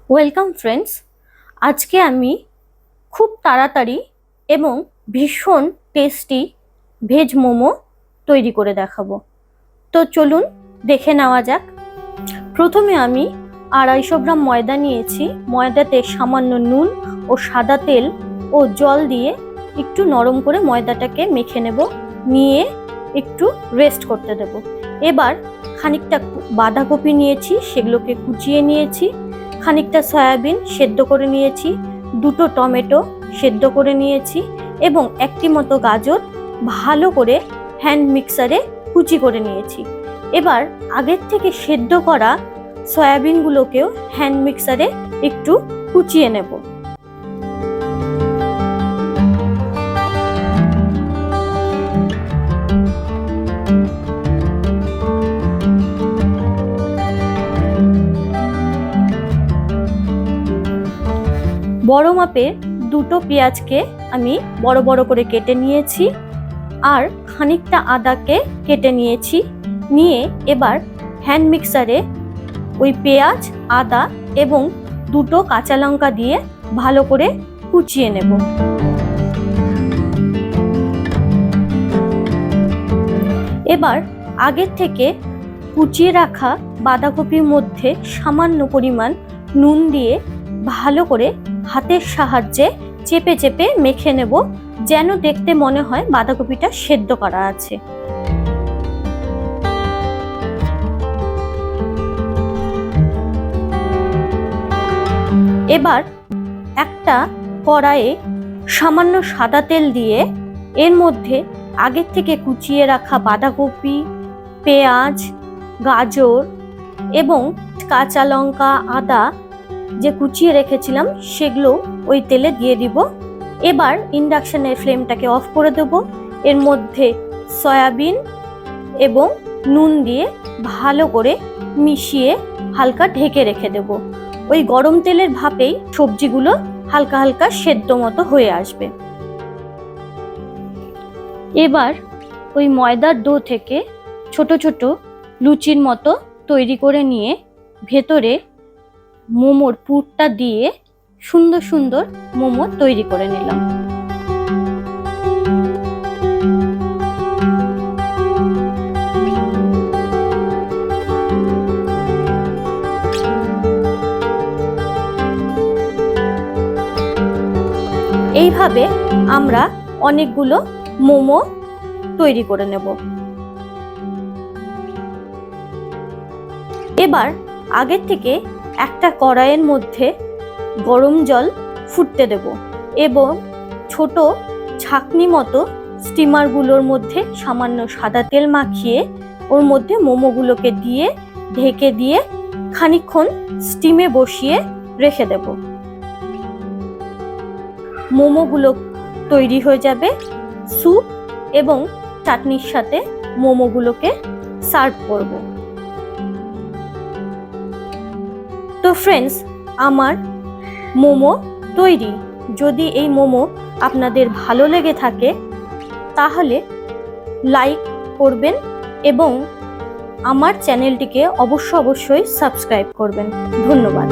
Welcome friends. আজকে আমি খুব তাড়াতাড়ি এবং ভীষণ টেস্টি ভেজ মোমো তৈরি করে দেখাবো। তো চলুন দেখে নেওয়া যাক। প্রথমে আমি 250 গ্রাম ময়দা নিয়েছি। ময়দাতে সামান্য নুন ও সাদা তেল ও জল দিয়ে একটু নরম করে ময়দাটাকে মেখে নেব, নিয়ে একটু রেস্ট করতে দেব। এবার খানিকটা বাঁধাকপি নিয়েছি, সেগুলোকে কুচিয়ে নিয়েছি। খানিকটা সয়াবিন সেদ্ধ করে নিয়েছি, 2টো টমেটো সেদ্ধ করে নিয়েছি এবং একটি মতো গাজর ভালো করে হ্যান্ড মিক্সারে কুচি করে নিয়েছি। এবার আগের থেকে সেদ্ধ করা সয়াবিনগুলোকেও হ্যান্ড মিক্সারে একটু কুচিয়ে নেব। বড় মাপের 2টো পেঁয়াজকে আমি বড় বড় করে কেটে নিয়েছি আর খানিকটা আদাকে কেটে নিয়েছি। নিয়ে এবার হ্যান্ড মিক্সারে ওই পেঁয়াজ, আদা এবং 2টো কাঁচা লঙ্কা দিয়ে ভালো করে কুচিয়ে নেব। এবার আগের থেকে কুচিয়ে রাখা বাঁধাকপির মধ্যে সামান্য পরিমাণ নুন দিয়ে ভালো করে হাতের সাহায্যে চেপে চেপে মেখে নেব, যেন দেখতে মনে হয় বাঁধাকপিটা সেদ্ধ করা আছে। এবার একটা কড়াইয়ে সামান্য সাদা তেল দিয়ে এর মধ্যে আগের থেকে কুচিয়ে রাখা বাঁধাকপি, পেঁয়াজ, গাজর এবং কাঁচা লঙ্কা, আদা যে কুচিয়ে রেখেছিলাম সেগুলো ওই তেলে দিয়ে দিব। এবার ইন্ডাকশনের ফ্লেমটাকে অফ করে দেব। এর মধ্যে সয়াবিন এবং নুন দিয়ে ভালো করে মিশিয়ে হালকা ঢেকে রেখে দেব। ওই গরম তেলের ভাপেই সবজিগুলো হালকা হালকা সেদ্ধ মতো হয়ে আসবে। এবার ওই ময়দার ডো থেকে ছোট ছোট লুচির মতো তৈরি করে নিয়ে ভেতরে মোমোর পুরটা দিয়ে সুন্দর সুন্দর মোমো তৈরি করে নিলাম। এইভাবে আমরা অনেকগুলো মোমো তৈরি করে নেব। এবার আগের থেকে একটা কড়াইয়ের মধ্যে গরম জল ফুটতে দেব এবং ছোট ছাঁকনি মতো স্টিমারগুলোর মধ্যে সামান্য সাদা তেল মাখিয়ে ওর মধ্যে মোমোগুলোকে দিয়ে ঢেকে দিয়ে খানিকক্ষণ স্টিমে বসিয়ে রেখে দেব। মোমোগুলো তৈরি হয়ে যাবে। স্যুপ এবং চাটনির সাথে মোমোগুলোকে সার্ভ করব। তো ফ্রেন্ডস, আমার মোমো তৈরি। যদি এই মোমো আপনাদের ভালো লেগে থাকে তাহলে লাইক করবেন এবং আমার চ্যানেলটিকে অবশ্যই সাবস্ক্রাইব করবেন। ধন্যবাদ।